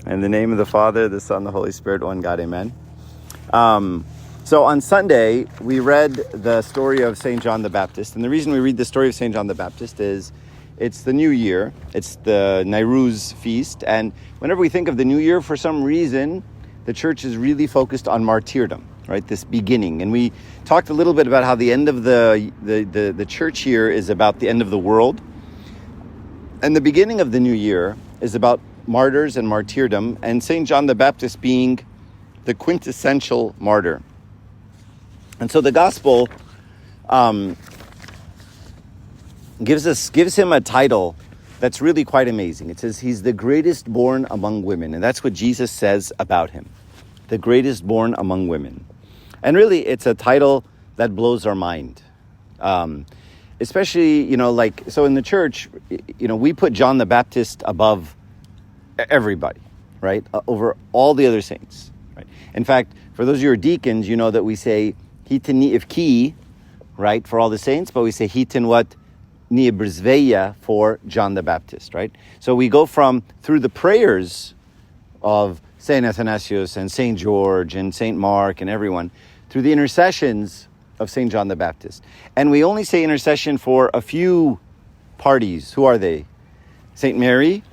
In the name of the Father, the Son, the Holy Spirit, one God, amen. So on Sunday, we read the story of St. John the Baptist. And the reason we read the story of St. John the Baptist is it's the New Year. It's the Nowruz feast. And whenever we think of the New Year, for some reason, the church is really focused on martyrdom, right? This beginning. And we talked a little bit about how the end of the church year is about the end of the world. And the beginning of the New Year is about martyrs and martyrdom, and St. John the Baptist being the quintessential martyr. And so the gospel gives him a title that's really quite amazing. It says he's the greatest born among women, and that's what Jesus says about him, the greatest born among women. And really, it's a title that blows our mind. Especially, so in the church, we put John the Baptist above everybody, right? Over all the other saints, right? In fact, for those of you who are deacons, you know that we say hitin ni'ivki, right, for all the saints, but we say hitin what ni'ibrzveya for John the Baptist, right? So we go through the prayers of Saint Athanasius and Saint George and Saint Mark and everyone, through the intercessions of Saint John the Baptist. And we only say intercession for a few parties. Who are they? Saint Mary,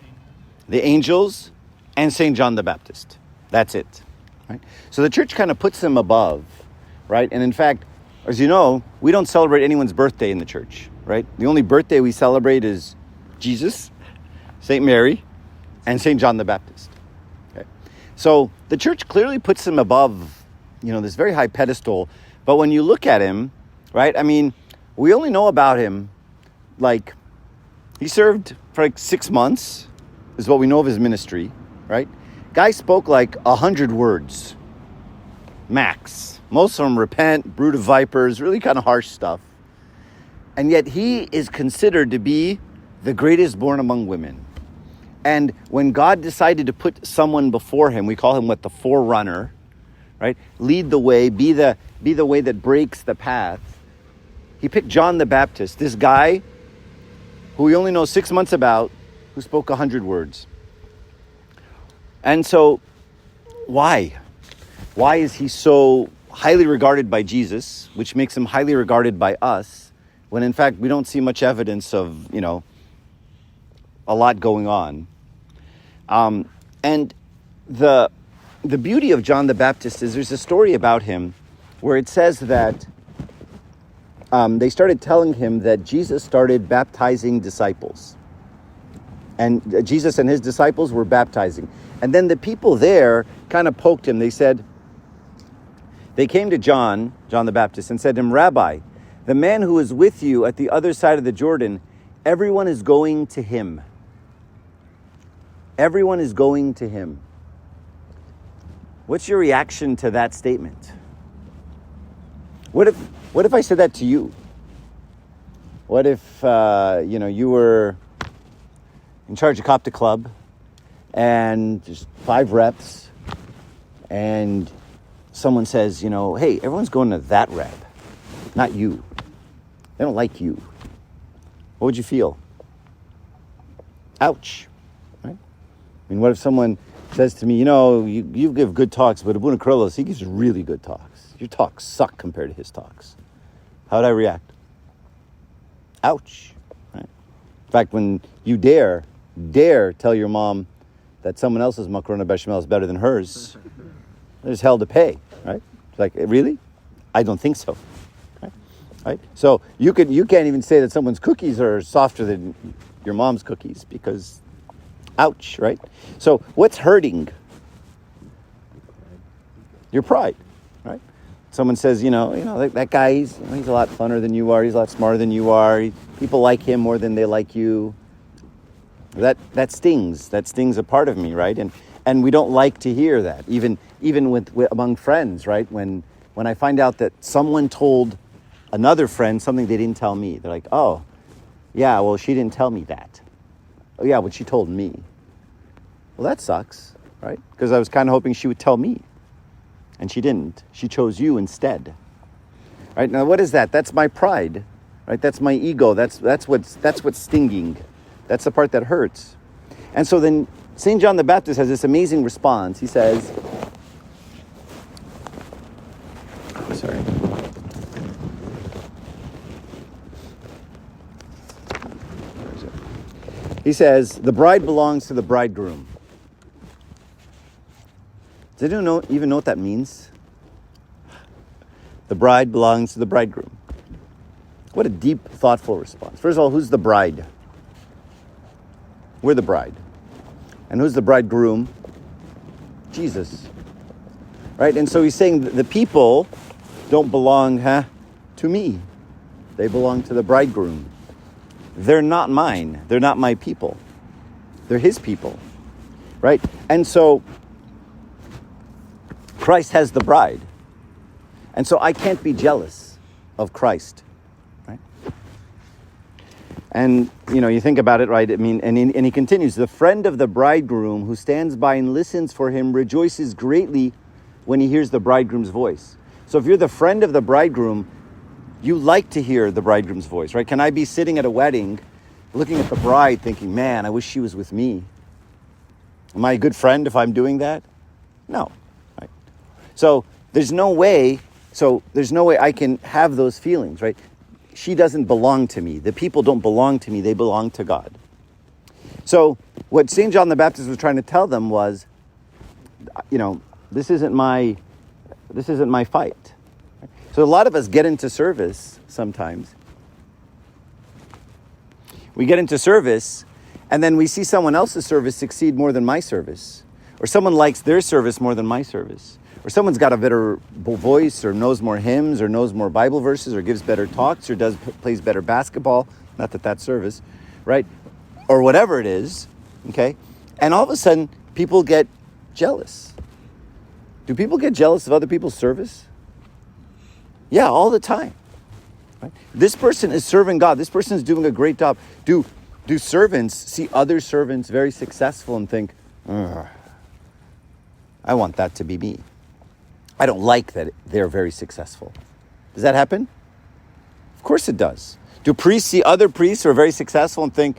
the angels, and St. John the Baptist. That's it, right? So the church kind of puts them above, right? And in fact, as you know, we don't celebrate anyone's birthday in the church, right? The only birthday we celebrate is Jesus, St. Mary, and St. John the Baptist. Okay? So the church clearly puts him above, this very high pedestal. But when you look at him, right, we only know about him, he served for 6 months, is what we know of his ministry, right? Guy spoke 100 words, max. Most of them repent, brood of vipers, really kind of harsh stuff. And yet he is considered to be the greatest born among women. And when God decided to put someone before him, we call him the forerunner, right? Lead the way, be the way that breaks the path. He picked John the Baptist, this guy who we only know 6 months about, who spoke 100 words. And so, why? Why is he so highly regarded by Jesus, which makes him highly regarded by us, when in fact we don't see much evidence of, a lot going on? And the beauty of John the Baptist is there's a story about him where it says that they started telling him that Jesus started baptizing disciples. And Jesus and his disciples were baptizing. And then the people there kind of poked him. They came to John the Baptist, and said to him, "Rabbi, the man who is with you at the other side of the Jordan, everyone is going to him." Everyone is going to him. What's your reaction to that statement? What if I said that to you? What if, you were in charge of Coptic Club, and there's 5 reps, and someone says, hey, everyone's going to that rep, not you. They don't like you. What would you feel? Ouch, right? What if someone says to me, you give good talks, but Abuna Carlos, he gives really good talks. Your talks suck compared to his talks. How would I react? Ouch, right? In fact, when you dare tell your mom that someone else's macaroni bechamel is better than hers, there's hell to pay, right? It's really? I don't think so, right? So you can't even say that someone's cookies are softer than your mom's cookies because, ouch, right? So what's hurting? Your pride, right? Someone says, that guy, he's a lot funner than you are. He's a lot smarter than you are. People like him more than they like you. That stings. That stings a part of me, right? And we don't like to hear that, even with among friends, right? When I find out that someone told another friend something they didn't tell me, they're like, "Oh, yeah, well, she didn't tell me that. Oh, yeah, but she told me." Well, that sucks, right? Because I was kind of hoping she would tell me. And she didn't. She chose you instead. Right? Now, what is that? That's my pride. Right? That's my ego. That's what's stinging. That's the part that hurts. And so then St. John the Baptist has this amazing response. He says, sorry. He says, the bride belongs to the bridegroom. Does anyone even know what that means? The bride belongs to the bridegroom. What a deep, thoughtful response. First of all, who's the bride? We're the bride. And who's the bridegroom? Jesus. Right? And so he's saying the people don't belong to me. They belong to the bridegroom. They're not mine. They're not my people. They're his people. Right? And so Christ has the bride. And so I can't be jealous of Christ. Right? And, you think about it, right? I mean, and he continues, the friend of the bridegroom who stands by and listens for him rejoices greatly when he hears the bridegroom's voice. So if you're the friend of the bridegroom, you like to hear the bridegroom's voice, right? Can I be sitting at a wedding, looking at the bride, thinking, man, I wish she was with me? Am I a good friend if I'm doing that? No. Right? So there's no way I can have those feelings, right? She doesn't belong to me. The people don't belong to me. They belong to God. So what St. John the Baptist was trying to tell them was, this isn't my fight. So a lot of us get into service sometimes. We get into service and then we see someone else's service succeed more than my service. Or someone likes their service more than my service. Or someone's got a better voice or knows more hymns or knows more Bible verses or gives better talks or plays better basketball. Not that that's service, right? Or whatever it is, okay? And all of a sudden, people get jealous. Do people get jealous of other people's service? Yeah, all the time. Right? This person is serving God. This person is doing a great job. Do servants see other servants very successful and think, I want that to be me? I don't like that they're very successful. Does that happen? Of course it does. Do priests see other priests who are very successful and think,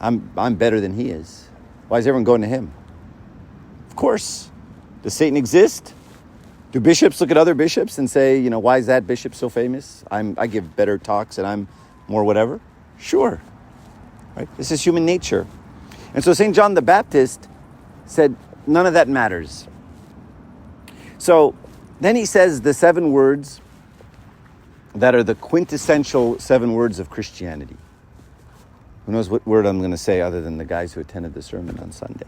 I'm better than he is? Why is everyone going to him? Of course. Does Satan exist? Do bishops look at other bishops and say, why is that bishop so famous? I give better talks and I'm more whatever? Sure. Right? This is human nature. And so St. John the Baptist said, none of that matters. So then he says the 7 words that are the quintessential 7 words of Christianity. Who knows what word I'm going to say other than the guys who attended the sermon on Sunday?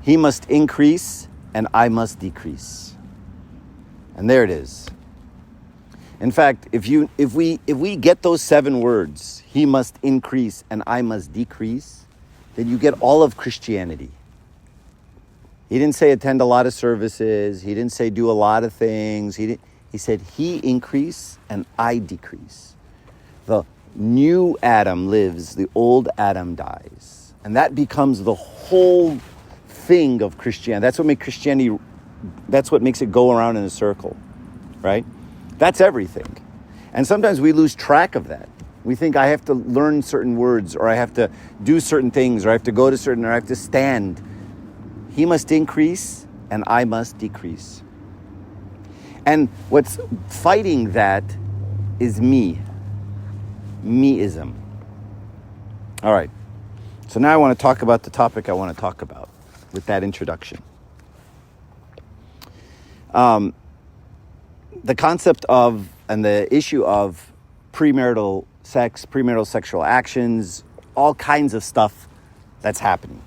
He must increase and I must decrease. And there it is. In fact, if we get those 7 words, he must increase and I must decrease, then you get all of Christianity. He didn't say attend a lot of services. He didn't say do a lot of things. He said he increase and I decrease. The new Adam lives, the old Adam dies. And that becomes the whole thing of Christianity. That's what makes it go around in a circle, right? That's everything. And sometimes we lose track of that. We think I have to learn certain words, or I have to do certain things, or I have to go to certain, or I have to stand. He must increase and I must decrease. And what's fighting that is meism. All right. So now I want to talk about the topic I want to talk about with that introduction. The concept of and the issue of premarital sex, premarital sexual actions, all kinds of stuff that's happening.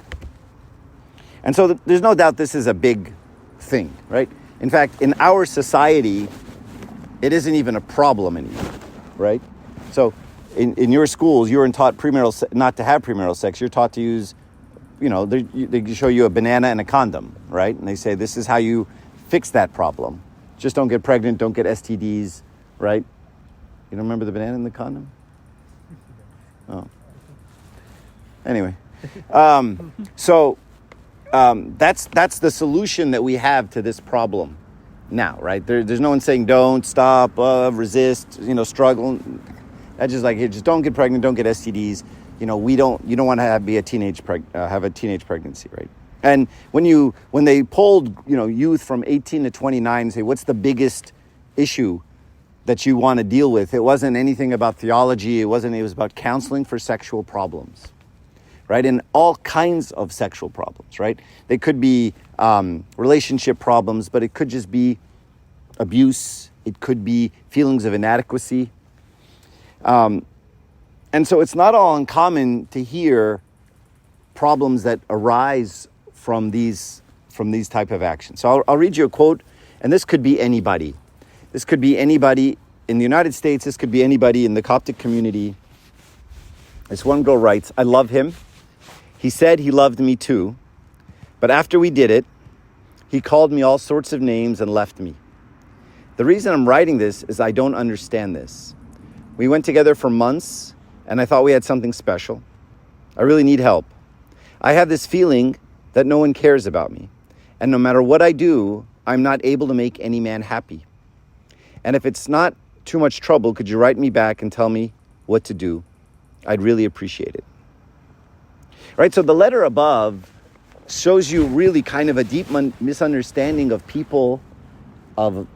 And so there's no doubt this is a big thing, right? In fact, in our society, it isn't even a problem anymore, right? So in your schools, you weren't taught not to have premarital sex. You're taught to use, they show you a banana and a condom, right? And they say, this is how you fix that problem. Just don't get pregnant, don't get STDs, right? You don't remember the banana and the condom? Oh. Anyway. That's the solution that we have to this problem now, right? There's no one saying don't, stop, resist, struggle. That's just like, just don't get pregnant, don't get STDs, you don't want to have a teenage pregnancy, right? And when they polled, youth from 18 to 29, say, what's the biggest issue that you want to deal with? It wasn't anything about theology. It was about counseling for sexual problems, right? And all kinds of sexual problems, right? They could be relationship problems, but it could just be abuse. It could be feelings of inadequacy. And so it's not all uncommon to hear problems that arise from these type of actions. So I'll read you a quote, and this could be anybody. This could be anybody in the United States. This could be anybody in the Coptic community. This one girl writes, I love him. He said he loved me too. But after we did it, he called me all sorts of names and left me. The reason I'm writing this is I don't understand this. We went together for months, and I thought we had something special. I really need help. I have this feeling that no one cares about me. And no matter what I do, I'm not able to make any man happy. And if it's not too much trouble, could you write me back and tell me what to do? I'd really appreciate it. Right, so the letter above shows you really kind of a deep misunderstanding of people, of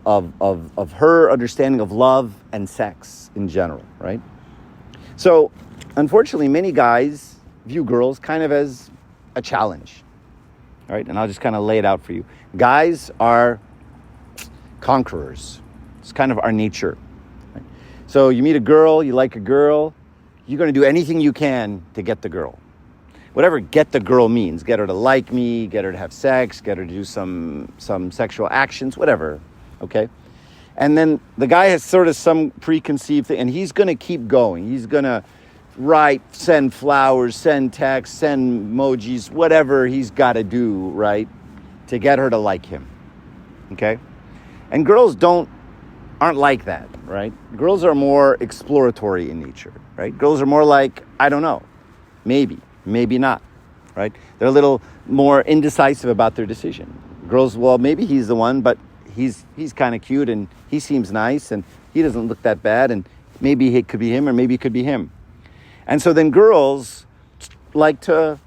her understanding of love and sex in general, right? So, unfortunately, many guys view girls kind of as a challenge, right? And I'll just kind of lay it out for you. Guys are conquerors. It's kind of our nature. Right? So you meet a girl, you like a girl, you're going to do anything you can to get the girl. Whatever get the girl means, get her to like me, get her to have sex, get her to do some sexual actions, whatever, okay? And then the guy has sort of some preconceived thing, and he's going to keep going. He's going to write, send flowers, send texts, send emojis, whatever he's got to do, right, to get her to like him, okay? And girls aren't like that, right? Girls are more exploratory in nature, right? Girls are more like, I don't know, maybe not, right? They're a little more indecisive about their decision. Girls, well, maybe he's the one, but he's kind of cute and he seems nice and he doesn't look that bad and maybe it could be him or maybe it could be him. And so then girls like to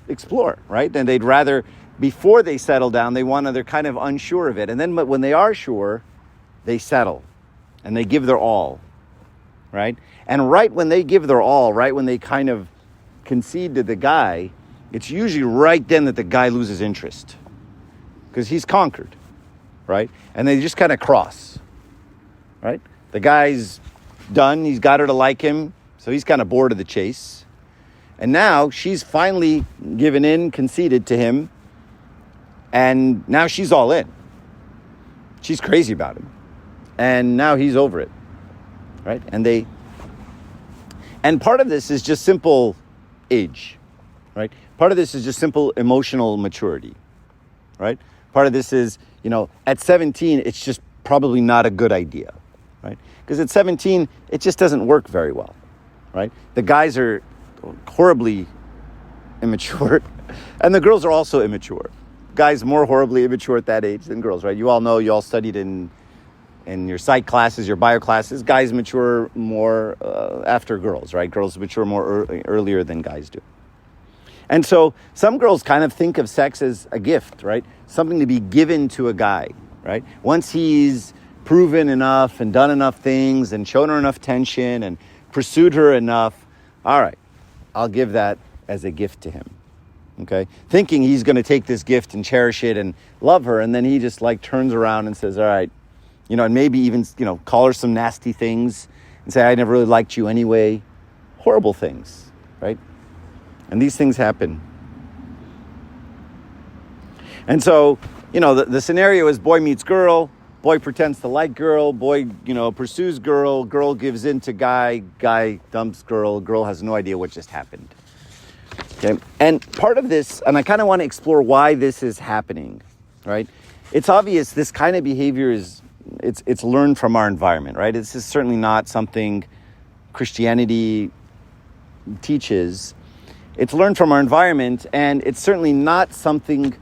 explore, right? And they'd rather, before they settle down, they're kind of unsure of it. And then when they are sure, they settle and they give their all, right? And right when they give their all, right when they kind of concede to the guy, it's usually right then that the guy loses interest because he's conquered, right? And they just kind of cross, right? The guy's done. He's got her to like him. So he's kind of bored of the chase. And now she's finally given in, conceded to him. And now she's all in. She's crazy about him. And now he's over it, right? And part of this is just simple age, right? Part of this is just simple emotional maturity, right? Part of this is, at 17, it's just probably not a good idea, right? Because at 17, it just doesn't work very well, right? The guys are horribly immature, and the girls are also immature. Guys more horribly immature at that age than girls, right? You all know, you all studied in your psych classes, your bio classes. Guys mature more after girls, right? Girls mature more earlier than guys do. And so some girls kind of think of sex as a gift, right? Something to be given to a guy, right? Once he's proven enough and done enough things and shown her enough tension and pursued her enough, all right, I'll give that as a gift to him, okay? Thinking he's going to take this gift and cherish it and love her, and then he just turns around and says, all right, and maybe even, call her some nasty things and say, I never really liked you anyway. Horrible things, right? And these things happen. And so, the scenario is boy meets girl, boy pretends to like girl, boy, pursues girl, girl gives in to guy, guy dumps girl, girl has no idea what just happened. Okay? And part of this, and I kind of want to explore why this is happening, right? It's obvious this kind of behavior it's learned from our environment, right? This is certainly not something Christianity teaches. It's learned from our environment, and it's certainly not something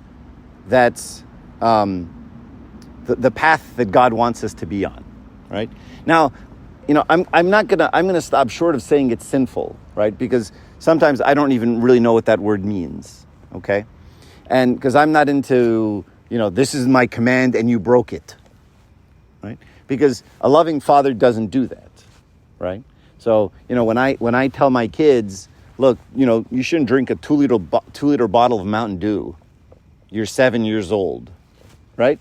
that's the path that God wants us to be on, right? Now, I'm going to stop short of saying it's sinful, right? Because sometimes I don't even really know what that word means, okay? And because I'm not into, this is my command and you broke it, right? Because a loving father doesn't do that, right? So, when I tell my kids, look, you shouldn't drink a 2-liter bottle of Mountain Dew. You're 7 years old, right?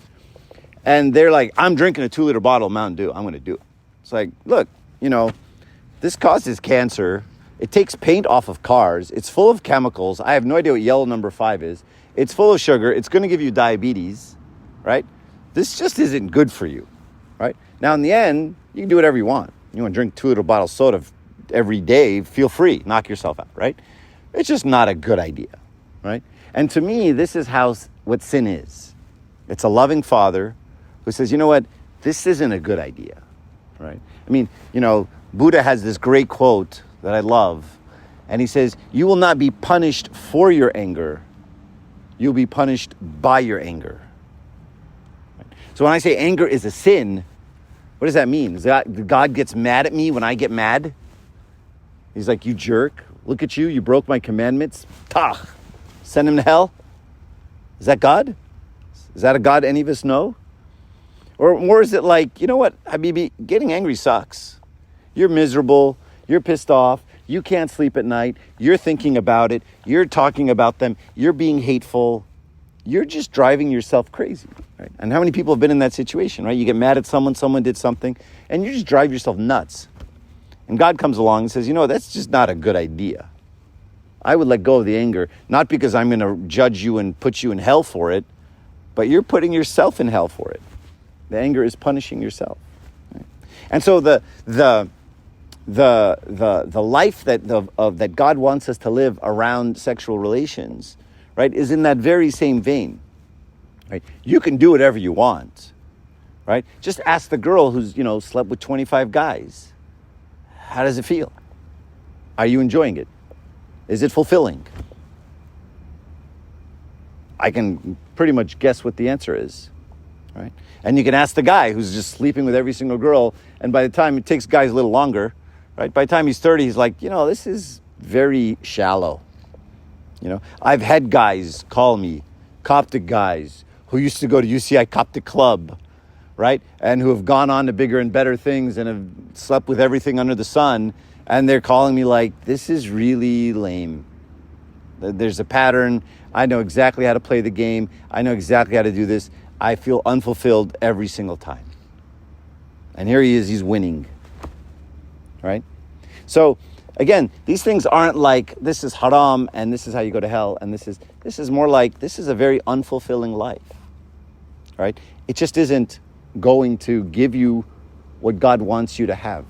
And they're like, I'm drinking a 2-liter bottle of Mountain Dew. I'm going to do it. It's like, look, this causes cancer. It takes paint off of cars. It's full of chemicals. I have no idea what yellow number 5 is. It's full of sugar. It's going to give you diabetes, right? This just isn't good for you, right? Now, in the end, you can do whatever you want. You want to drink 2-liter bottle of soda every day, feel free. Knock yourself out, right? It's just not a good idea, right? And to me, this is what sin is. It's a loving father who says, you know what? This isn't a good idea, right? I mean, Buddha has this great quote that I love. And he says, you will not be punished for your anger. You'll be punished by your anger. Right? So when I say anger is a sin, what does that mean? Is that God gets mad at me when I get mad? He's like, you jerk. Look at you. You broke my commandments. Tach. Send him to hell. Is that God? Is that a God any of us know? Or is it like, you know what, Habibi, getting angry sucks. You're miserable. You're pissed off. You can't sleep at night. You're thinking about it. You're talking about them. You're being hateful. You're just driving yourself crazy, right? And how many people have been in that situation, right? You get mad at someone did something, and you just drive yourself nuts. And God comes along and says, that's just not a good idea. I would let go of the anger, not because I'm going to judge you and put you in hell for it, but you're putting yourself in hell for it. The anger is punishing yourself. Right? And so the life that God wants us to live around sexual relations, right, is in that very same vein. Right? You can do whatever you want. Right? Just ask the girl who's, slept with 25 guys. How does it feel? Are you enjoying it? Is it fulfilling? I can pretty much guess what the answer is, right? And you can ask the guy who's just sleeping with every single girl, and by the time, it takes guys a little longer, right? By the time he's 30, he's like, this is very shallow. I've had guys call me, Coptic guys, who used to go to UCI Coptic Club, right? And who have gone on to bigger and better things and have slept with everything under the sun, and they're calling me like, this is really lame. There's a pattern. I know exactly how to play the game. I know exactly how to do this. I feel unfulfilled every single time. And here he is, he's winning. Right? So, again, these things aren't like, this is haram and this is how you go to hell. And this is more like, this is a very unfulfilling life. Right? It just isn't going to give you what God wants you to have.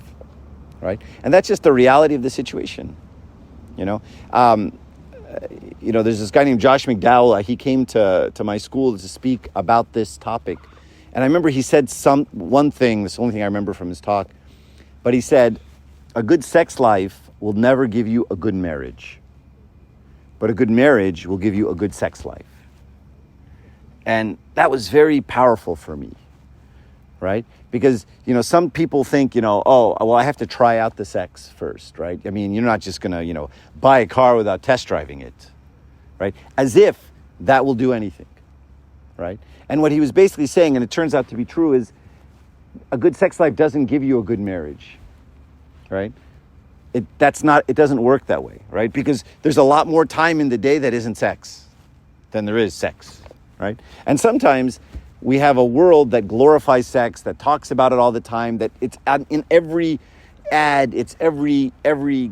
Right? And that's just the reality of the situation. There's this guy named Josh McDowell. He came to my school to speak about this topic. And I remember he said one thing, this is the only thing I remember from his talk, but he said, a good sex life will never give you a good marriage, but a good marriage will give you a good sex life. And that was very powerful for me, right? Because, some people think, I have to try out the sex first, right? I mean, you're not just going to, buy a car without test driving it, right? As if that will do anything, right? And what he was basically saying, and it turns out to be true, is a good sex life doesn't give you a good marriage, right? It doesn't work that way, right? Because there's a lot more time in the day that isn't sex than there is sex, right? And sometimes we have a world that glorifies sex, that talks about it all the time, that it's in every ad, it's every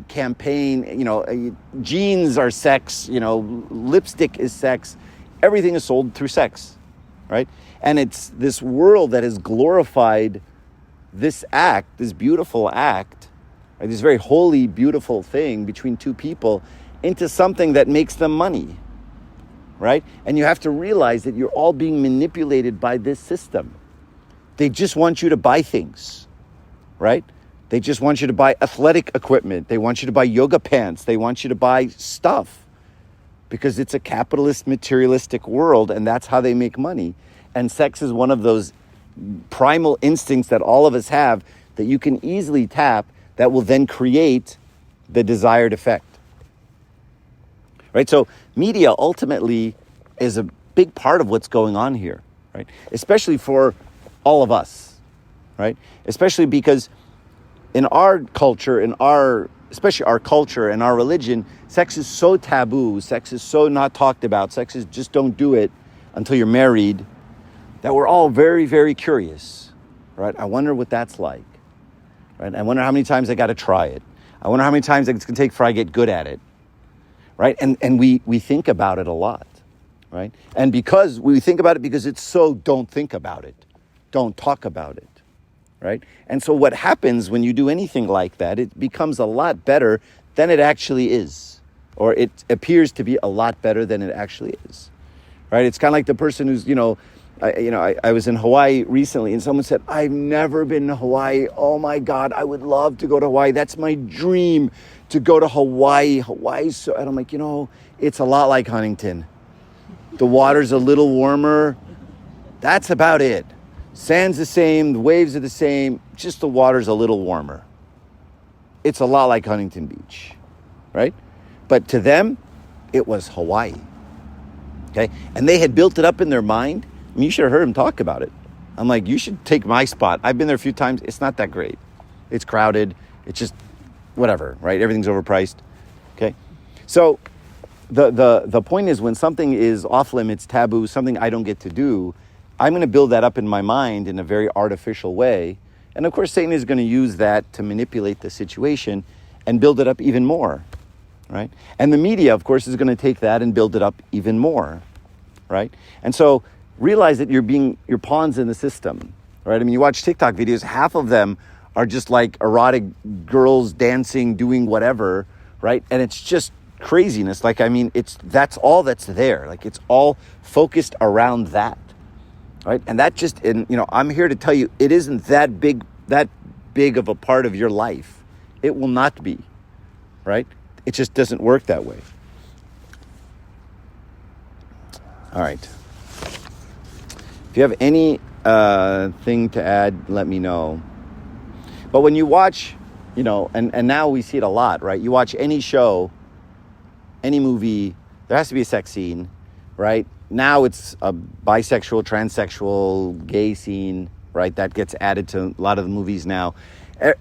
campaign, jeans are sex, lipstick is sex, everything is sold through sex, right? And it's this world that has glorified this act, this beautiful act, right, this very holy, beautiful thing between two people into something that makes them money. Right? And you have to realize that you're all being manipulated by this system. They just want you to buy things, right? They just want you to buy athletic equipment. They want you to buy yoga pants. They want you to buy stuff because it's a capitalist, materialistic world, and that's how they make money. And sex is one of those primal instincts that all of us have that you can easily tap that will then create the desired effect. right? So media ultimately is a big part of what's going on here, right? Especially for all of us, right? Especially because in our culture, especially our culture and our religion, sex is so taboo, sex is so not talked about, sex is just don't do it until you're married, that we're all very, very curious, right? I wonder what that's like, right? I wonder how many times I got to try it. I wonder how many times it's going to take before I get good at it, right? And we think about it a lot, right? And because we think about it because it's so don't think about it, don't talk about it. Right? And so what happens when you do anything like that, it becomes a lot better than it actually is. Or it appears to be a lot better than it actually is. Right? It's kind of like the person who's, I was in Hawaii recently and someone said, I've never been to Hawaii. Oh my God, I would love to go to Hawaii. That's my dream, to go to Hawaii. Hawaii's so, and I'm like, it's a lot like Huntington. The water's a little warmer. That's about it. Sand's the same, the waves are the same, just the water's a little warmer. It's a lot like Huntington Beach, right? But to them, it was Hawaii, okay? And they had built it up in their mind. I mean, you should have heard them talk about it. I'm like, you should take my spot. I've been there a few times. It's not that great. It's crowded. It's just whatever, right? Everything's overpriced, okay? So the point is, when something is off limits, taboo, something I don't get to do, I'm going to build that up in my mind in a very artificial way. And of course, Satan is going to use that to manipulate the situation and build it up even more, right? And the media, of course, is going to take that and build it up even more, right? And so realize that you're pawns in the system, right? I mean, you watch TikTok videos, half of them are just like erotic girls dancing, doing whatever, right? And it's just craziness. Like, I mean, that's all that's there. Like, it's all focused around that. Right? And that I'm here to tell you, it isn't that big of a part of your life. It will not be, right? It just doesn't work that way. All right. If you have any thing to add, let me know. But when you watch, and now we see it a lot, right? You watch any show, any movie, there has to be a sex scene, right? Now it's a bisexual, transsexual, gay scene, right? That gets added to a lot of the movies now.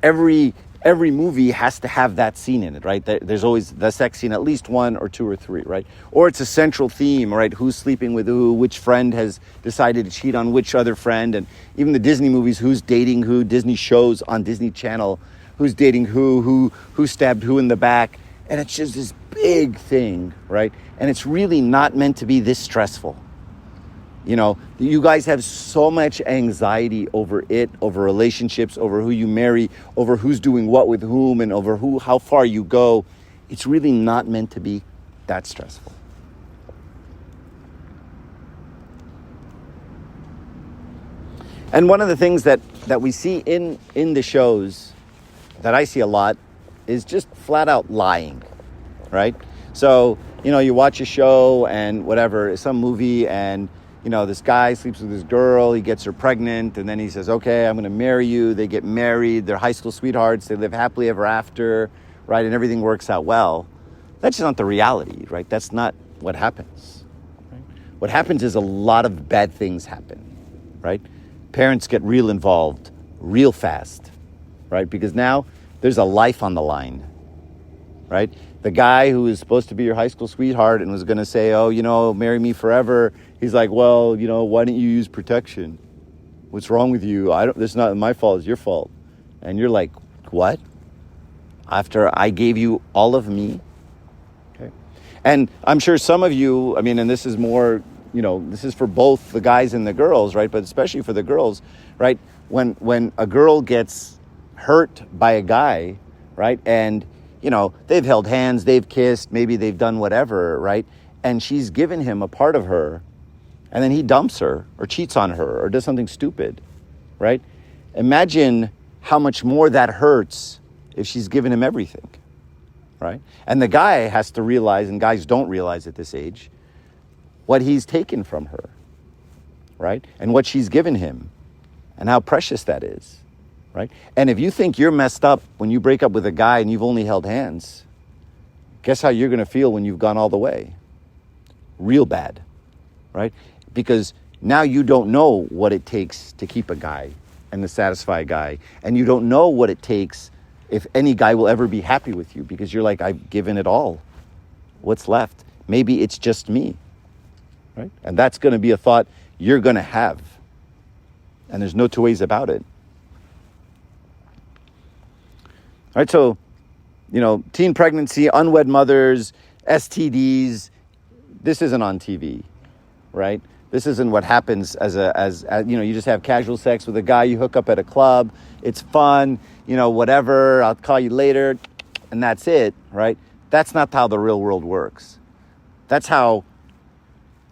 Every movie has to have that scene in it, right? There's always the sex scene, at least one or two or three, right? Or it's a central theme, right? Who's sleeping with who, which friend has decided to cheat on which other friend, and even the Disney movies, who's dating who, Disney shows on Disney Channel, who's dating who stabbed who in the back. And it's just this big thing, right? And it's really not meant to be this stressful. You guys have so much anxiety over it, over relationships, over who you marry, over who's doing what with whom, and over how far you go. It's really not meant to be that stressful. And one of the things that we see in the shows, that I see a lot, is just flat out lying, right? So, you watch a show and whatever, some movie, and, this guy sleeps with this girl, he gets her pregnant, and then he says, okay, I'm going to marry you. They get married, they're high school sweethearts, they live happily ever after, right? And everything works out well. That's just not the reality, right? That's not what happens. Right? What happens is a lot of bad things happen, right? Parents get real involved real fast, right? Because now there's a life on the line, right? The guy who is supposed to be your high school sweetheart and was going to say, oh, marry me forever. He's like, well, why don't you use protection? What's wrong with you? This is not my fault. It's your fault. And you're like, what? After I gave you all of me? Okay. And I'm sure some of you, and this is more, this is for both the guys and the girls, right? But especially for the girls, right? When a girl gets hurt by a guy, right? And, they've held hands, they've kissed, maybe they've done whatever, right? And she's given him a part of her, and then he dumps her or cheats on her or does something stupid, right? Imagine how much more that hurts if she's given him everything, right? And the guy has to realize, and guys don't realize at this age, what he's taken from her, right? And what she's given him and how precious that is. Right? And if you think you're messed up when you break up with a guy and you've only held hands, Guess how you're going to feel when you've gone all the way? Real bad, right? Because now you don't know what it takes to keep a guy and to satisfy a guy. And you don't know what it takes if any guy will ever be happy with you, because you're like, I've given it all. What's left? Maybe it's just me, right? And that's going to be a thought you're going to have. And there's no two ways about it. All right, so, teen pregnancy, unwed mothers, STDs, this isn't on TV, right? This isn't what happens as you just have casual sex with a guy you hook up at a club. It's fun, whatever, I'll call you later, and that's it, right? That's not how the real world works. That's how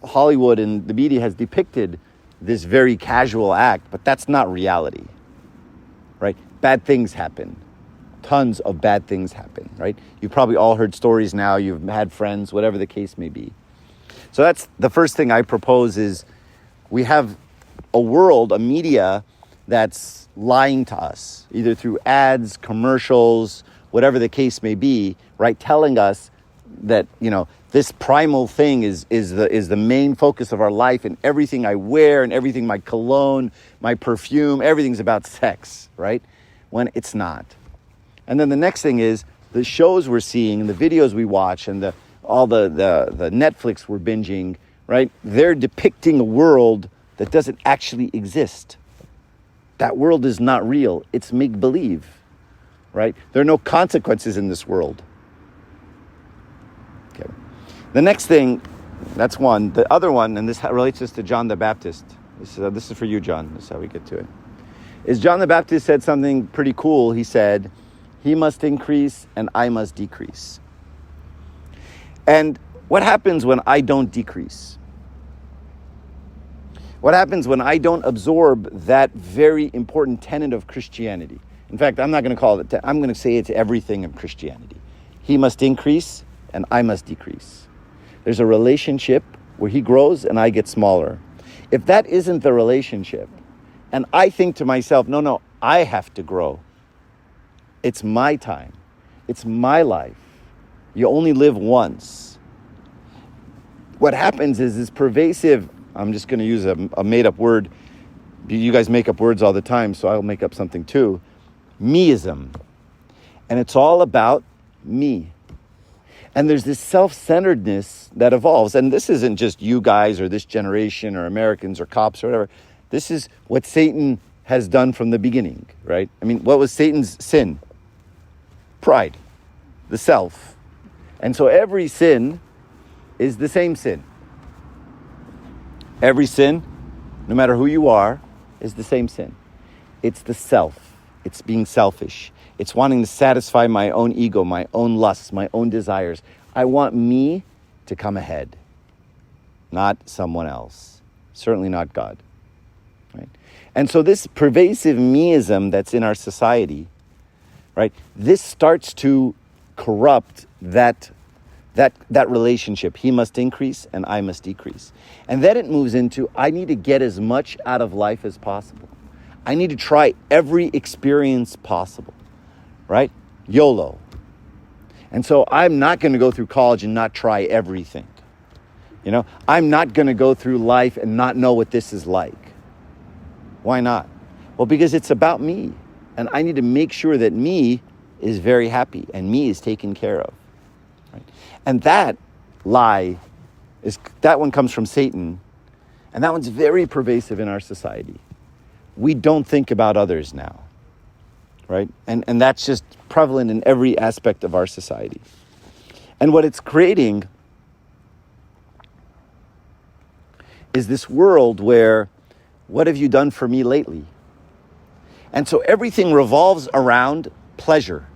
Hollywood and the media has depicted this very casual act, but that's not reality, right? Bad things happen. Tons of bad things happen, right? You've probably all heard stories now. You've had friends, whatever the case may be. So that's the first thing I propose is we have a world, a media that's lying to us, either through ads, commercials, whatever the case may be, right? Telling us that, this primal thing is the main focus of our life, and everything I wear and everything, my cologne, my perfume, everything's about sex, right? When it's not. And then the next thing is the shows we're seeing and the videos we watch and all the Netflix we're binging, right? They're depicting a world that doesn't actually exist. That world is not real. It's make-believe, right? There are no consequences in this world. Okay. The next thing, that's one. The other one, and this relates us to John the Baptist. This is for you, John. This is how we get to it. Is John the Baptist said something pretty cool. He said, "He must increase and I must decrease." And what happens when I don't decrease? What happens when I don't absorb that very important tenet of Christianity? In fact, I'm not going to call it, I'm going to say it's everything in Christianity. He must increase and I must decrease. There's a relationship where he grows and I get smaller. If that isn't the relationship, and I think to myself, no, I have to grow. It's my time. It's my life. You only live once. What happens is this pervasive, I'm just going to use a made-up word. You guys make up words all the time, so I'll make up something too. Meism. And it's all about me. And there's this self-centeredness that evolves. And this isn't just you guys or this generation or Americans or cops or whatever. This is what Satan has done from the beginning, right? I mean, what was Satan's sin? Pride, the self. And so every sin is the same sin. Every sin, no matter who you are, is the same sin. It's the self. It's being selfish. It's wanting to satisfy my own ego, my own lusts, my own desires. I want me to come ahead, not someone else. Certainly not God. Right? And so this pervasive meism that's in our society, right? This starts to corrupt that relationship. He must increase and I must decrease. And then it moves into, I need to get as much out of life as possible. I need to try every experience possible, right? YOLO. And so I'm not going to go through college and not try everything. I'm not going to go through life and not know what this is like. Why not? Well, because it's about me. And I need to make sure that me is very happy and me is taken care of. Right? And that lie, that one comes from Satan. And that one's very pervasive in our society. We don't think about others now. Right? And that's just prevalent in every aspect of our society. And what it's creating is this world where, what have you done for me lately? And so everything revolves around pleasure.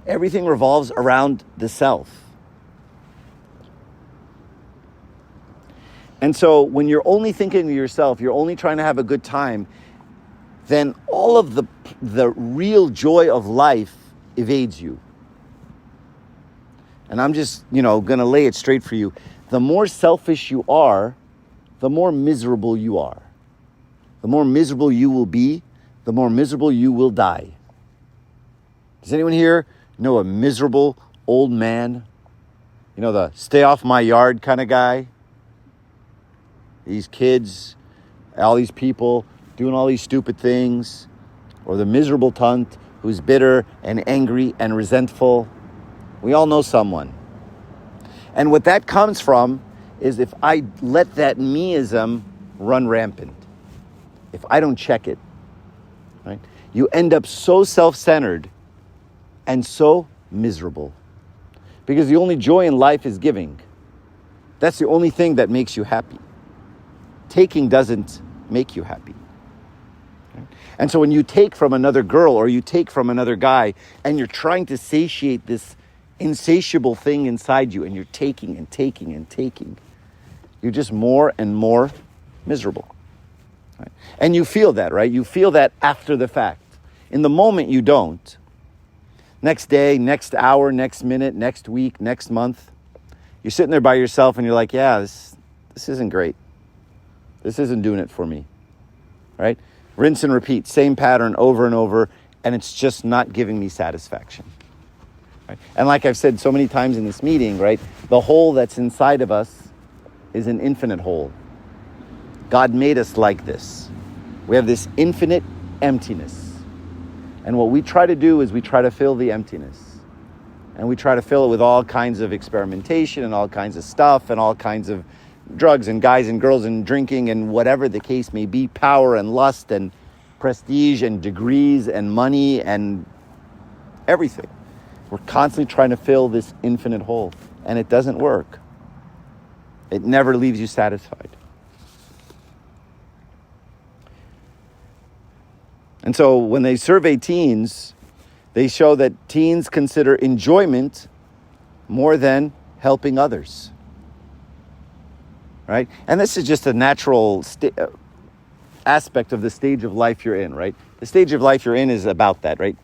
Everything revolves around the self. And so when you're only thinking of yourself, you're only trying to have a good time, then all of the real joy of life evades you. And I'm just, going to lay it straight for you. The more selfish you are, the more miserable you are. The more miserable you will be, the more miserable you will die. Does anyone here know a miserable old man You know, the stay off my yard kind of guy. These kids, all these people doing all these stupid things. Or the miserable tunt who's bitter and angry and resentful. We all know someone. And what that comes from is if I let that meism run rampant, if I don't check it, right? You end up so self-centered and so miserable. Because the only joy in life is giving. That's the only thing that makes you happy. Taking doesn't make you happy. And so when you take from another girl or you take from another guy and you're trying to satiate this insatiable thing inside you and you're taking and taking and taking, you're just more and more miserable. Right? And you feel that, right? You feel that after the fact. In the moment you don't. Next day, next hour, next minute, next week, next month, you're sitting there by yourself and you're like, yeah, this isn't great. This isn't doing it for me, right? Rinse and repeat, same pattern over and over, and it's just not giving me satisfaction. Right? And like I've said so many times in this meeting, right, the hole that's inside of us is an infinite hole. God made us like this. We have this infinite emptiness. And what we try to do is we try to fill the emptiness. And we try to fill it with all kinds of experimentation and all kinds of stuff and all kinds of drugs and guys and girls and drinking and whatever the case may be, power and lust and prestige and degrees and money and everything. We're constantly trying to fill this infinite hole, and it doesn't work. It never leaves you satisfied. And so when they survey teens, they show that teens consider enjoyment more than helping others. Right? And this is just a natural aspect of the stage of life you're in, right? The stage of life you're in is about that, right?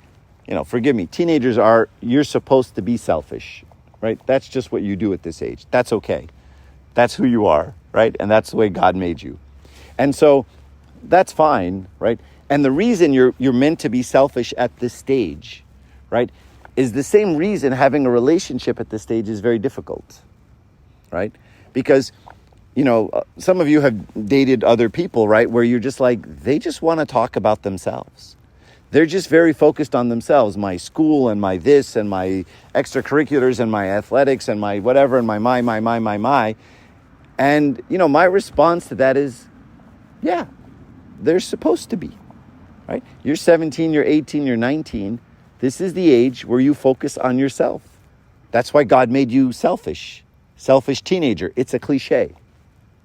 You know, forgive me, teenagers you're supposed to be selfish, right? That's just what you do at this age. That's okay. That's who you are, right? And that's the way God made you. And so that's fine, right? And the reason you're meant to be selfish at this stage, right, is the same reason having a relationship at this stage is very difficult, right? Because you know, some of you have dated other people, right, where you're just like, they just want to talk about themselves. They're just very focused on themselves, my school and my this and my extracurriculars and my athletics and my whatever and my. And, you know, my response to that is, yeah, they're supposed to be, right? You're 17, you're 18, you're 19. This is the age where you focus on yourself. That's why God made you selfish teenager. It's a cliche.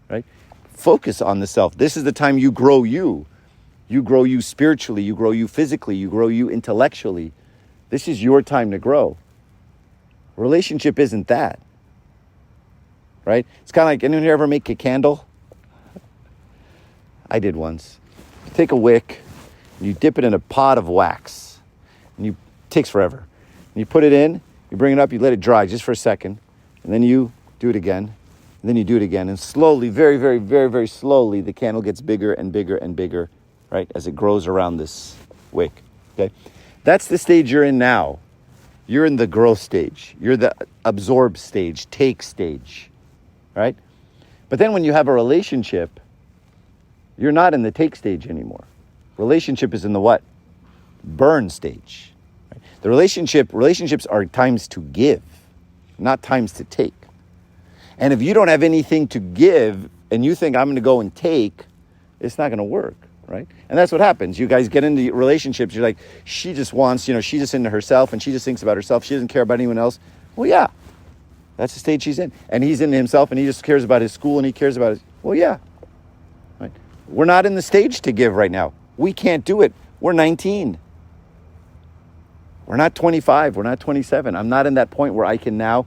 Right? Focus on the self. This is the time you grow you. You grow you spiritually. You grow you physically. You grow you intellectually. This is your time to grow. Relationship isn't that. Right? It's kind of like, anyone here ever make a candle? I did once. You take a wick, and you dip it in a pot of wax. And it takes forever. And you put it in, you bring it up, you let it dry just for a second. And then you do it again. And then you do it again. And slowly, very, very, very, very slowly, the candle gets bigger and bigger and bigger, right, as it grows around this wick. Okay? That's the stage you're in now. You're in the growth stage. You're the absorb stage, take stage, right? But then when you have a relationship, you're not in the take stage anymore. Relationship is in the what? Burn stage. Right? The relationships are times to give, not times to take. And if you don't have anything to give and you think I'm going to go and take, it's not going to work, right? And that's what happens. You guys get into relationships. You're like, she just wants, she's just into herself and she just thinks about herself. She doesn't care about anyone else. Well, yeah, that's the stage she's in. And he's into himself and he just cares about his school and he cares about his, well, yeah, right? We're not in the stage to give right now. We can't do it. We're 19. We're not 25. We're not 27. I'm not in that point where I can now,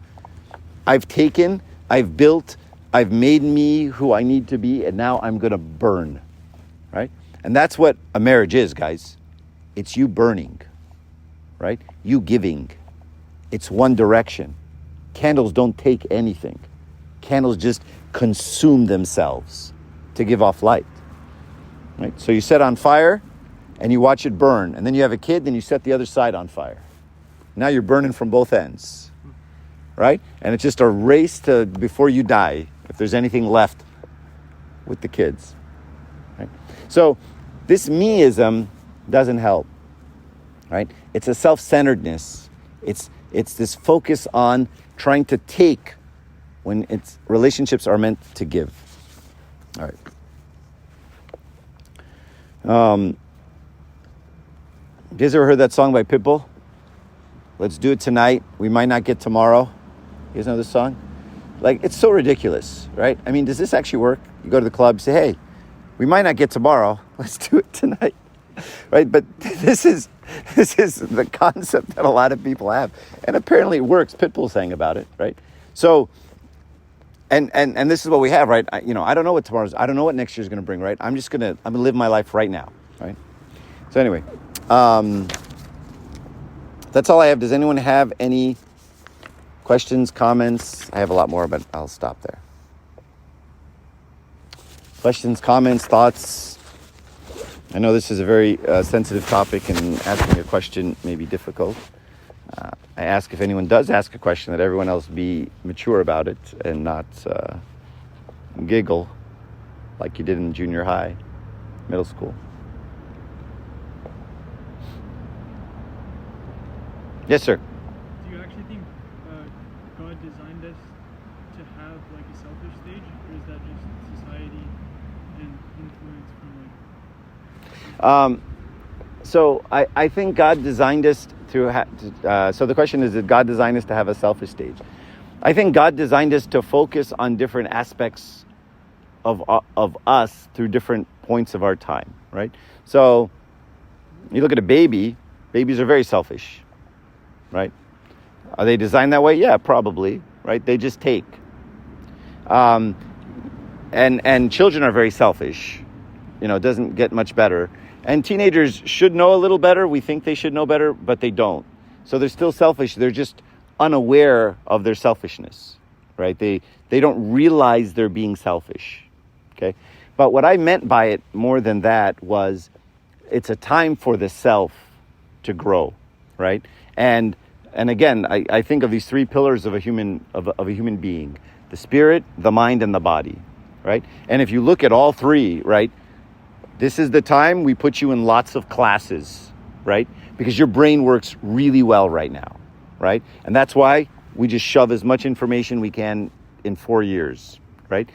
I've taken, I've built, I've made me who I need to be, and now I'm going to burn, right? And that's what a marriage is, guys. It's you burning, right? You giving. It's one direction. Candles don't take anything. Candles just consume themselves to give off light, right? So you set on fire and you watch it burn, and then you have a kid, then you set the other side on fire. Now you're burning from both ends. right? And it's just a race to before you die, if there's anything left with the kids, right? So this meism doesn't help, right? It's a self-centeredness. It's this focus on trying to take when it's relationships are meant to give. All right. You guys ever heard that song by Pitbull? Let's do it tonight. We might not get tomorrow. You guys know this song? Like, it's so ridiculous, right? I mean, does this actually work? You go to the club, say, hey, we might not get tomorrow. Let's do it tonight, right? But this is the concept that a lot of people have, and apparently it works. Pitbull sang about it, right? So, and this is what we have, right? I don't know what I don't know what next year's going to bring, right? I'm gonna live my life right now, right? So anyway, that's all I have. Does anyone have any questions, comments? I have a lot more, but I'll stop there. Questions, comments, thoughts? I know this is a very sensitive topic, and asking a question may be difficult. I ask if anyone does ask a question that everyone else be mature about it and not giggle like you did in junior high, middle school. Yes, sir. Do you actually think God designed us to have like a selfish stage, or is that just society and influence from like? So I think God designed us to so the question is, did God design us to have a selfish stage? I think God designed us to focus on different aspects of us through different points of our time, right? So you look at a baby. Babies are very selfish, right? Are they designed that way? Yeah, probably, right? They just take. And children are very selfish. It doesn't get much better. And teenagers should know a little better. We think they should know better, but they don't. So they're still selfish. They're just unaware of their selfishness, right? They don't realize they're being selfish, okay? But what I meant by it more than that was it's a time for the self to grow, right? And again, I think of these three pillars of a human being: the spirit, the mind, and the body, right? And if you look at all three, right, this is the time we put you in lots of classes, right? Because your brain works really well right now, right? And that's why we just shove as much information we can in 4 years, right?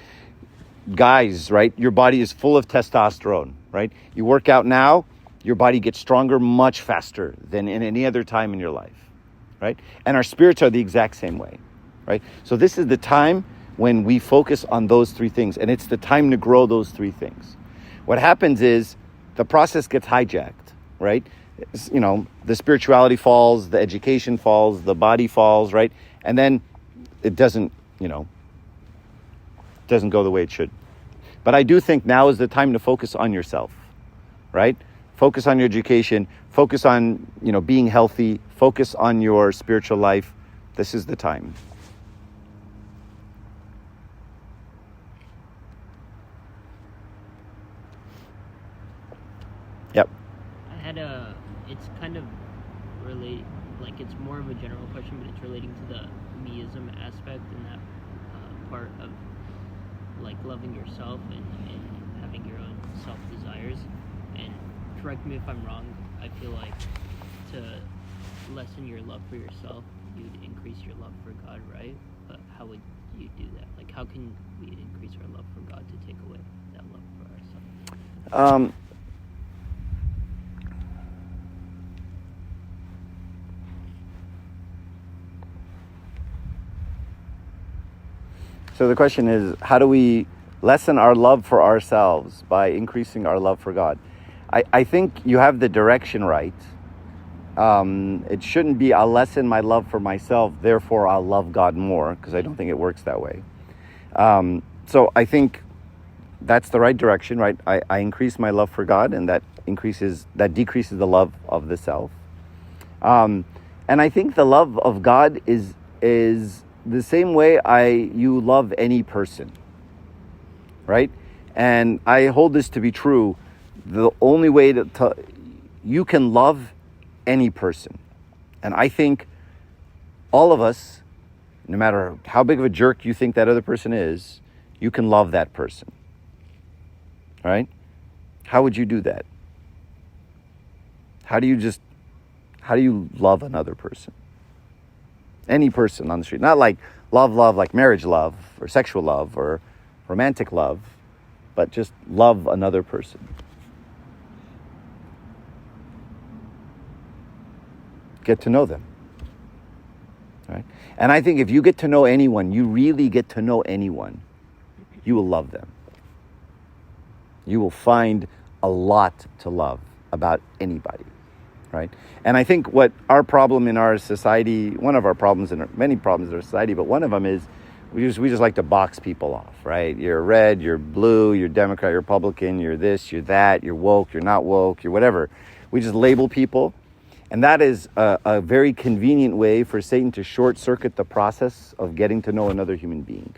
Guys, right, your body is full of testosterone, right? You work out now, your body gets stronger much faster than in any other time in your life, right? And our spirits are the exact same way, right? So this is the time when we focus on those three things, and it's the time to grow those three things. What happens is the process gets hijacked, right? The spirituality falls, the education falls, the body falls, right? And then it doesn't go the way it should. But I do think now is the time to focus on yourself, right? Focus on your education, focus on, being healthy, focus on your spiritual life. This is the time. Yep. It's kind of related, like it's more of a general question, but it's relating to the meism aspect and that part of like loving yourself and having your own self-desires. And correct me if I'm wrong, I feel like to lessen your love for yourself, you'd increase your love for God, right? But how would you do that? Like, how can we increase our love for God to take away that love for ourselves? So the question is, how do we lessen our love for ourselves by increasing our love for God? I think you have the direction right. It shouldn't be, I'll lessen my love for myself, therefore I'll love God more, because I don't think it works that way. So I think that's the right direction, right? I increase my love for God, and that decreases the love of the self. And I think the love of God is the same way you love any person, right? And I hold this to be true. The only way you can love any person. And I think all of us no matter how big of a jerk you think that other person is, you can love that person. Right? How would you do that? How do you love another person? Any person on the street. Not like love like marriage love or sexual love or romantic love, but just love another person. Get to know them. Right? And I think if you get to know anyone, you really get to know anyone, you will love them. You will find a lot to love about anybody, right? And I think what our problem in our society, one of our problems in many problems in our society, but one of them is we just like to box people off, right? You're red, you're blue, you're Democrat, you're Republican, you're this, you're that, you're woke, you're not woke, you're whatever. We just label people. And that is a very convenient way for Satan to short circuit the process of getting to know another human being,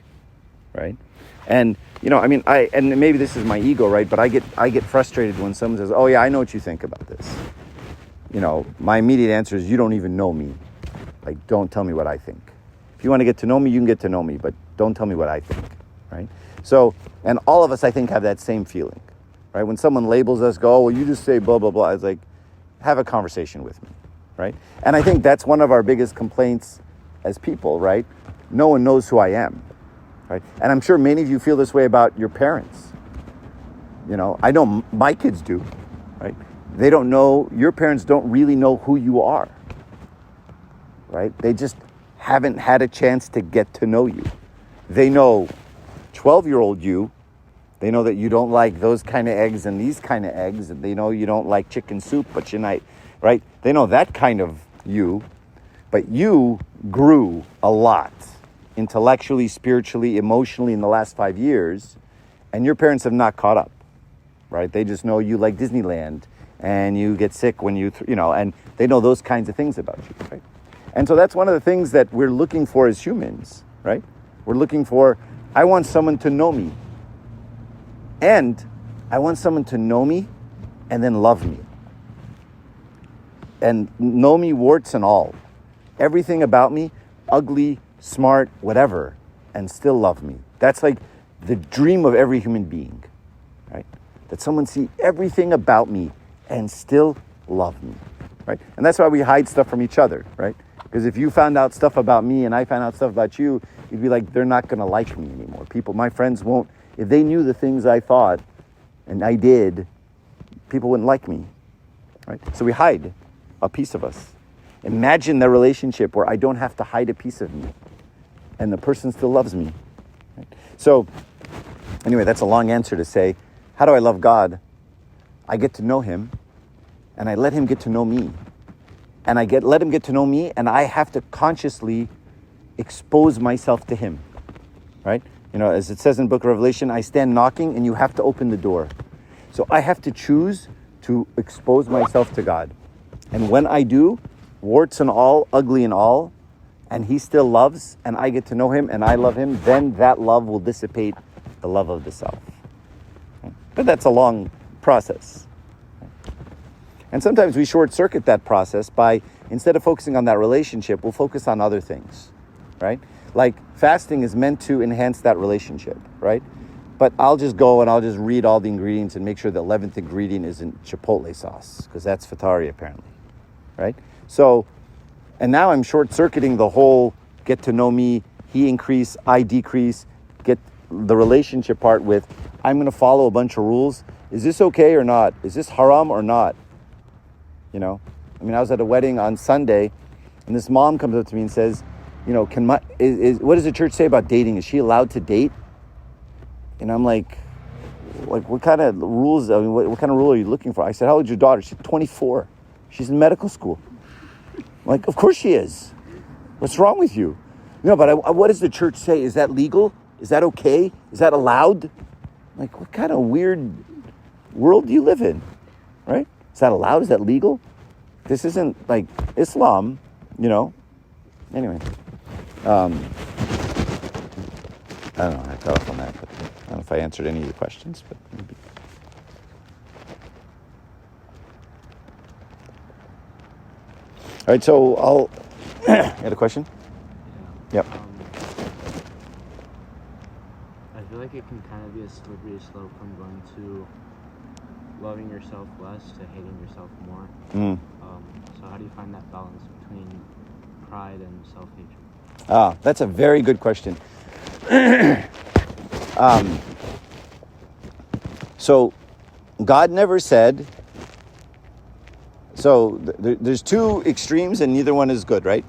right? And and maybe this is my ego, right? But I get frustrated when someone says, "Oh yeah, I know what you think about this." My immediate answer is, "You don't even know me. Like, don't tell me what I think. If you want to get to know me, you can get to know me, but don't tell me what I think," right? So, and all of us, I think, have that same feeling, right? When someone labels us, go, "Oh, well, you just say blah blah blah," it's like, have a conversation with me, right? And I think that's one of our biggest complaints as people, right? No one knows who I am. Right? And I'm sure many of you feel this way about your parents. I know my kids do, right? They don't know, your parents don't really know who you are, right? They just haven't had a chance to get to know you. They know 12-year-old you. They know that you don't like those kind of eggs and these kind of eggs. And they know you don't like chicken soup, but you might, right? They know that kind of you. But you grew a lot. Intellectually, spiritually, emotionally in the last 5 years, and your parents have not caught up, right? They just know you like Disneyland and you get sick when and they know those kinds of things about you, right? And so that's one of the things that we're looking for as humans, right? We're looking for, I want someone to know me, and I want someone to know me and then love me. And know me warts and all. Everything about me, ugly, smart, whatever, and still love me. That's like the dream of every human being, right? That someone see everything about me and still love me, right? And that's why we hide stuff from each other, right? Because if you found out stuff about me and I found out stuff about you, you'd be like, they're not going to like me anymore. My friends won't, if they knew the things I thought and I did, people wouldn't like me, right? So we hide a piece of us. Imagine the relationship where I don't have to hide a piece of me and the person still loves me. Right? So anyway, that's a long answer to say, how do I love God? I get to know him and I let him get to know me. And let him get to know me, and I have to consciously expose myself to him. Right? As it says in the book of Revelation, I stand knocking and you have to open the door. So I have to choose to expose myself to God. And when I do, warts and all, ugly and all, and he still loves, and I get to know him, and I love him, then that love will dissipate the love of the self. But that's a long process. And sometimes we short-circuit that process by, instead of focusing on that relationship, we'll focus on other things, right? Like fasting is meant to enhance that relationship, right? But I'll just go and I'll just read all the ingredients and make sure the 11th ingredient isn't chipotle sauce, because that's Fatari apparently, right? So, and now I'm short-circuiting the whole get to know me, he increase, I decrease, get the relationship part with, I'm going to follow a bunch of rules. Is this okay or not? Is this haram or not? I was at a wedding on Sunday, and this mom comes up to me and says, what does the church say about dating? Is she allowed to date? And I'm like, what kind of rules, what kind of rule are you looking for? I said, how old is your daughter? She's 24. She's in medical school. I'm like, of course she is. What's wrong with you? No, but what does the church say? Is that legal? Is that okay? Is that allowed? I'm like, what kind of weird world do you live in? Right? Is that allowed? Is that legal? This isn't like Islam, Anyway. I don't know. I got off on that, but I don't know if I answered any of your questions, but maybe. All right, so you had a question? Yep. feel like it can kind of be a slippery slope from going to loving yourself less to hating yourself more. So how do you find that balance between pride and self-hatred? That's a very good question. So God never said, so there's two extremes and neither one is good, right?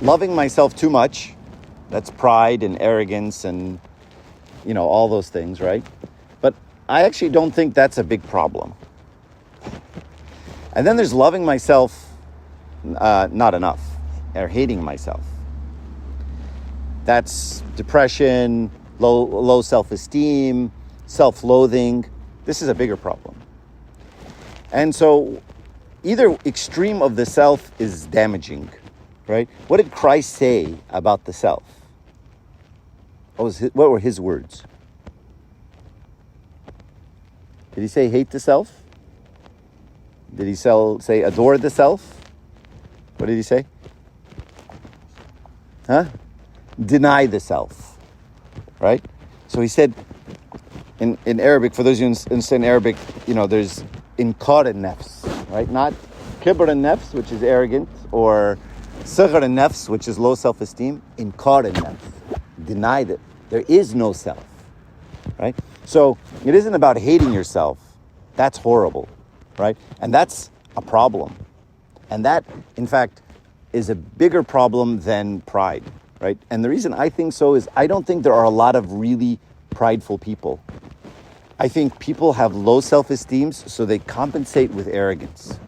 Loving myself too much, that's pride and arrogance and, all those things, right? But I actually don't think that's a big problem. And then there's loving myself not enough, or hating myself. That's depression, low self-esteem, self-loathing. This is a bigger problem. And so either extreme of the self is damaging, right? What did Christ say about the self? What were his words? Did he say hate the self? Did he say adore the self? What did he say? Deny the self, right? So he said in Arabic, for those who understand Arabic, there's inkar nafs, right? Not kibr nafs, which is arrogant, or saghar nafs, which is low self-esteem. Inkar nafs, deny that there is no self, right? So it isn't about hating yourself. That's horrible, right? And that's a problem. And that, in fact, is a bigger problem than pride, right? And the reason I think so is I don't think there are a lot of really prideful people. I think people have low self-esteem, so they compensate with arrogance.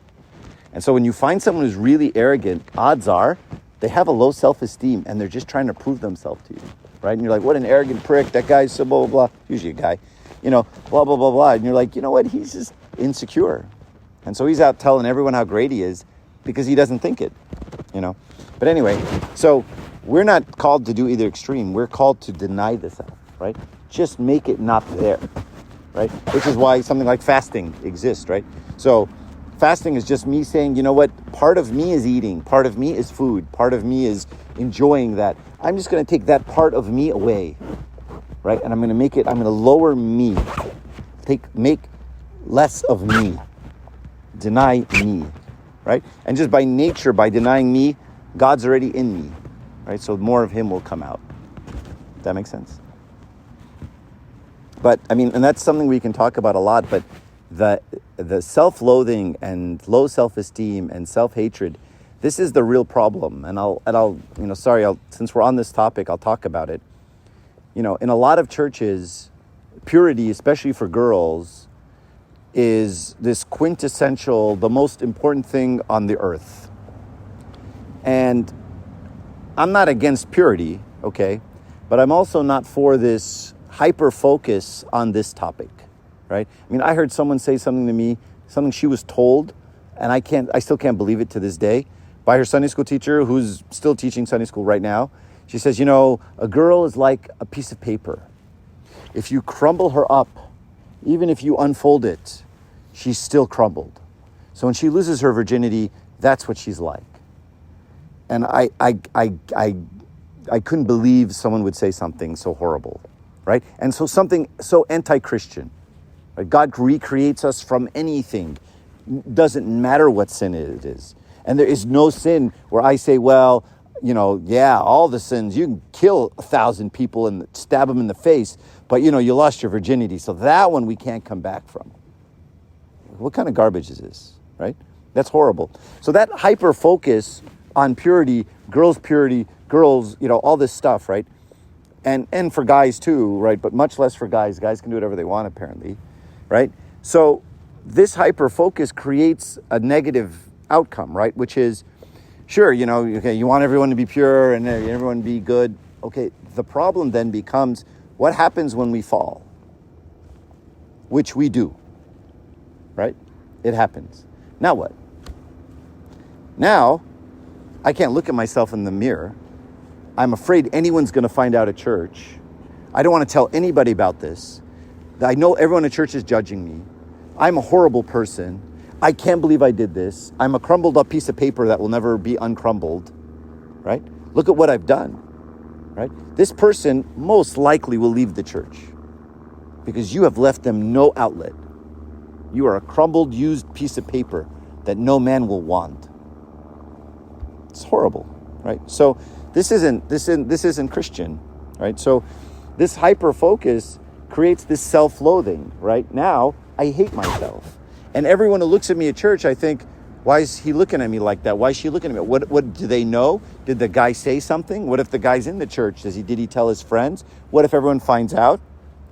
And so when you find someone who's really arrogant, odds are they have a low self-esteem and they're just trying to prove themselves to you, right? And you're like, what an arrogant prick, that guy's so blah, blah, blah. Usually a guy, blah, blah, blah, blah. And you're like, you know what? He's just insecure. And so he's out telling everyone how great he is because he doesn't think it, But anyway, so we're not called to do either extreme. We're called to deny the self, right? Just make it not there, right? Which is why something like fasting exists, right? So fasting is just me saying, you know what? Part of me is eating. Part of me is food. Part of me is enjoying that. I'm just going to take that part of me away, right? And I'm going to lower me. Make less of me. Deny me, right? And just by nature, by denying me, God's already in me, right? So more of him will come out. Does that make sense? But, and that's something we can talk about a lot, but the self-loathing and low self-esteem and self-hatred, this is the real problem. And since we're on this topic, I'll talk about it. In a lot of churches, purity, especially for girls, is this quintessential, the most important thing on the earth. And I'm not against purity, okay? But I'm also not for this hyper-focus on this topic, right? I heard someone say something to me, something she was told, and I still can't believe it to this day, by her Sunday school teacher, who's still teaching Sunday school right now. She says, a girl is like a piece of paper. If you crumble her up, even if you unfold it, she's still crumbled. So when she loses her virginity, that's what she's like. And I couldn't believe someone would say something so horrible, right? And so something so anti-Christian. Right? God recreates us from anything. Doesn't matter what sin it is. And there is no sin where I say, well, all the sins, you can kill 1,000 people and stab them in the face, but you lost your virginity. So that one we can't come back from. What kind of garbage is this, right? That's horrible. So that hyper-focus on purity, girls, all this stuff, right? And for guys too, right? But much less for guys. Guys can do whatever they want, apparently, right? So this hyper-focus creates a negative outcome, right? Which is, sure, you want everyone to be pure and everyone to be good. Okay, the problem then becomes, what happens when we fall? Which we do, right? It happens. Now what? Now, I can't look at myself in the mirror. I'm afraid anyone's going to find out at church. I don't want to tell anybody about this. I know everyone at church is judging me. I'm a horrible person. I can't believe I did this. I'm a crumbled up piece of paper that will never be uncrumbled, right? Look at what I've done. right? This person most likely will leave the church because you have left them no outlet. You are a crumbled, used piece of paper that no man will want. It's horrible, right? So this isn't Christian, right? So this hyper focus creates this self-loathing, right? Now I hate myself, and everyone who looks at me at church, I think, why is he looking at me like that? Why is she looking at me? What do they know? Did the guy say something? What if the guy's in the church? Did he tell his friends? What if everyone finds out,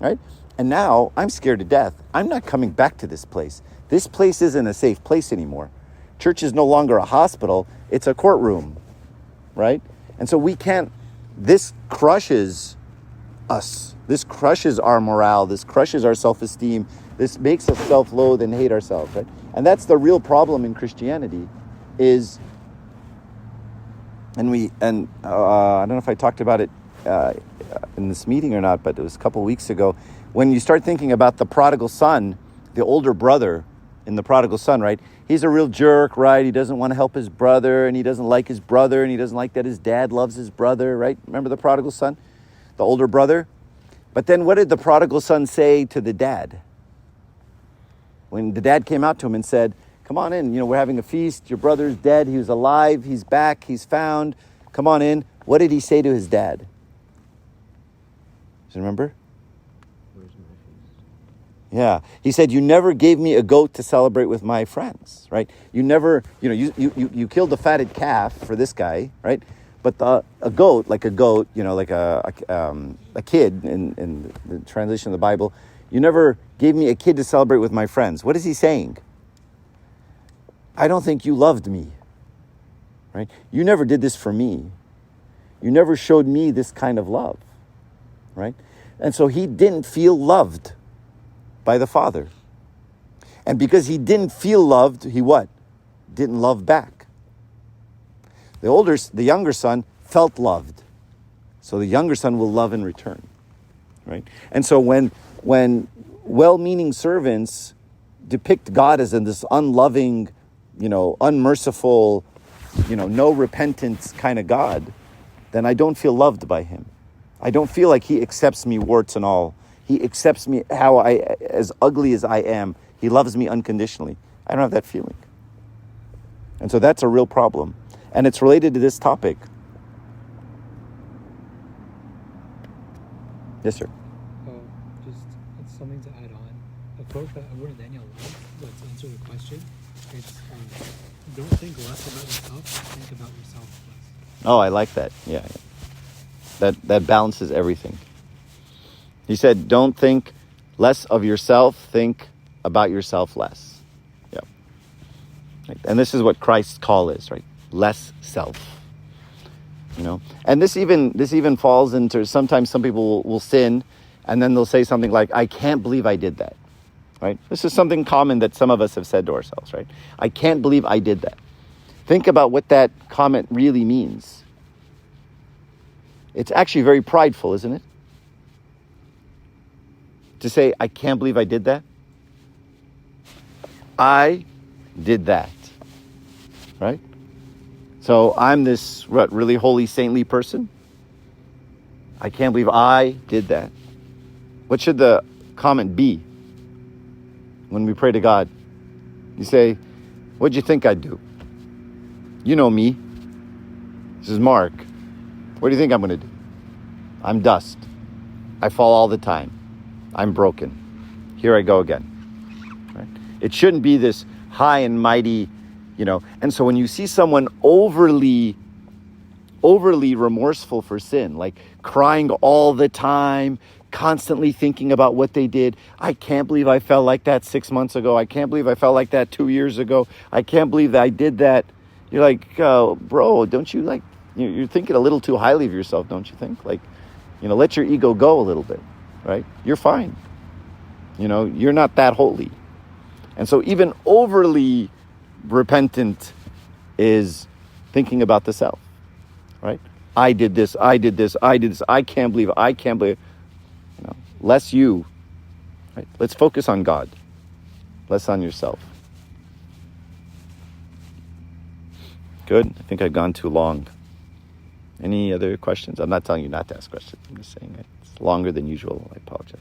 right? And now I'm scared to death. I'm not coming back to this place. This place isn't a safe place anymore. Church is no longer a hospital. It's a courtroom, right? And so we can't, this crushes us. This crushes our morale. This crushes our self-esteem. This makes us self-loathe and hate ourselves, right? And that's the real problem in Christianity is, I don't know if I talked about it in this meeting or not, but it was a couple weeks ago, when you start thinking about the prodigal son, the older brother in the prodigal son, right? He's a real jerk, right? He doesn't want to help his brother, and he doesn't like his brother, and he doesn't like that his dad loves his brother, right? Remember the prodigal son, the older brother? But then what did the prodigal son say to the dad? When the dad came out to him and said, come on in, we're having a feast. Your brother's dead. He was alive. He's back. He's found. Come on in. What did he say to his dad? Do you remember? Where's my feast? Yeah. He said, you never gave me a goat to celebrate with my friends, right? You never, you killed the fatted calf for this guy, right? But a goat, like a kid in the translation of the Bible, you never gave me a kid to celebrate with my friends. What is he saying? I don't think you loved me, right? You never did this for me. You never showed me this kind of love, right? And so he didn't feel loved by the father. And because he didn't feel loved, he what? Didn't love back. The younger son felt loved. So the younger son will love in return, right? And so when well-meaning servants depict God as in this unloving, unmerciful, no repentance kind of God, then I don't feel loved by him. I don't feel like he accepts me warts and all. He accepts me as ugly as I am. He loves me unconditionally. I don't have that feeling. And so that's a real problem. And it's related to this topic. Yes, sir. Just something to add on. A quote that Abuna Daniel loves, let's answer the question. It's, don't think less about yourself, think about yourself less. Oh, I like that. Yeah. That balances everything. He said, don't think less of yourself, think about yourself less. Yeah. And this is what Christ's call is, right? Less self. And this even falls into, sometimes some people will sin and then they'll say something like, I can't believe I did that, right? This is something common that some of us have said to ourselves, right? I can't believe I did that. Think about what that comment really means. It's actually very prideful, isn't it? To say, I can't believe I did that. I did that, right? So I'm this really holy, saintly person. I can't believe I did that. What should the comment be when we pray to God? You say, what'd you think I'd do? You know me. This is Mark. What do you think I'm going to do? I'm dust. I fall all the time. I'm broken. Here I go again. Right? It shouldn't be this high and mighty, And so when you see someone overly remorseful for sin, like crying all the time, constantly thinking about what they did. I can't believe I felt like that 6 months ago. I can't believe I felt like that 2 years ago. I can't believe that I did that. You're like, bro, don't you you're thinking a little too highly of yourself, don't you think? Let your ego go a little bit, right? You're fine. You're not that holy. And so even overly repentant is thinking about the self, right? I did this. I can't believe. Less you, right? Let's focus on God, less on yourself. Good. I think I've gone too long. Any other questions? I'm not telling you not to ask questions. I'm just saying it's longer than usual. I apologize.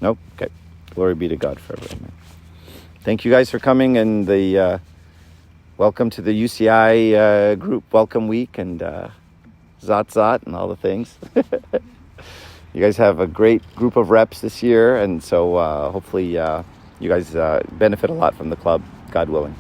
Nope. Okay. Glory be to God forever. Amen. Thank you guys for coming, and the welcome to the UCI group welcome week, and zot and all the things. You guys have a great group of reps this year, and so hopefully you guys benefit a lot from the club, God willing.